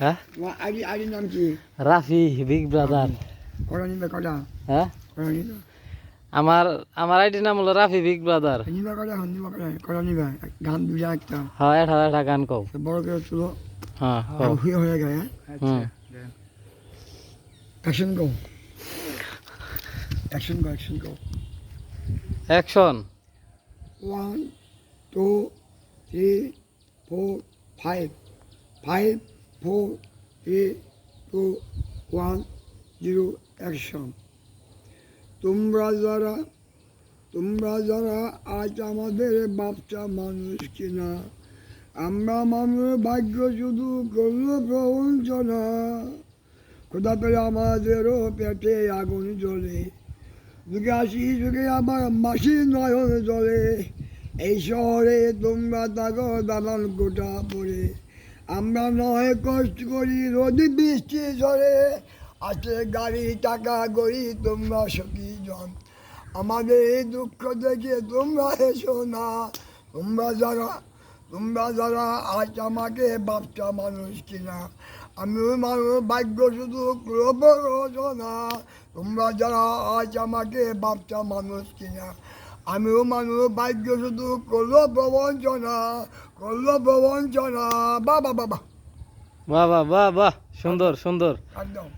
হ্যাঁ আইডি নাম কি? Rafi big brother. কটা নিবে কটা? হ্যাঁ কটা নিবে? আমার আইডির নাম হলো রাফি বিগ ব্রাদার। নিবে কটা? নিবে কটা? কটা নিবে? গান দুটা একটা। হ্যাঁ এটা গান কও। বড় করে তুলো। হ্যাঁ কও। হয়ে গেছে। হুম অ্যাকশন গো। অ্যাকশন গো, অ্যাকশন গো। অ্যাকশন। 1 2 3 4 5 5 4 3 2 1 0 অ্যাকশন। তোমরা যারা আজ আমাদের বাচ্চা মানুষ কিনা, আমরা মানুষ ভাগ্য শুধু করল প্রবঞ্চনা। খোদা পেলে আমাদেরও পেটে আগুন জ্বলে, যুগে আসি যুগে আমার মাসির নয়ন জ্বলে। এই শহরে তোমরা থাকো দালান গোটা পড়ে, আমরা নয় কষ্ট করি রোদ বৃষ্টি ঝরে। আছে গাড়ি টাকা গড়ি তোমরা সখী জন, আমাদের এই দুঃখ দেখে তোমরা এসো না। তোমরা যারা আজ আমাকে বাচ্চা মানুষ কিনা, আমিও মানুষ ভাগ্য শুধু প্রবঞ্চনা। তোমরা যারা আজ আমাকে বাচ্চা মানুষ কিনা, আমিও মানুষ ভাগ্য শুধু করলো প্রবঞ্চনা, করলো প্রবঞ্চনা। বাবা বাবা বাহ বাহ বাহ বাহ, সুন্দর সুন্দর। একদম।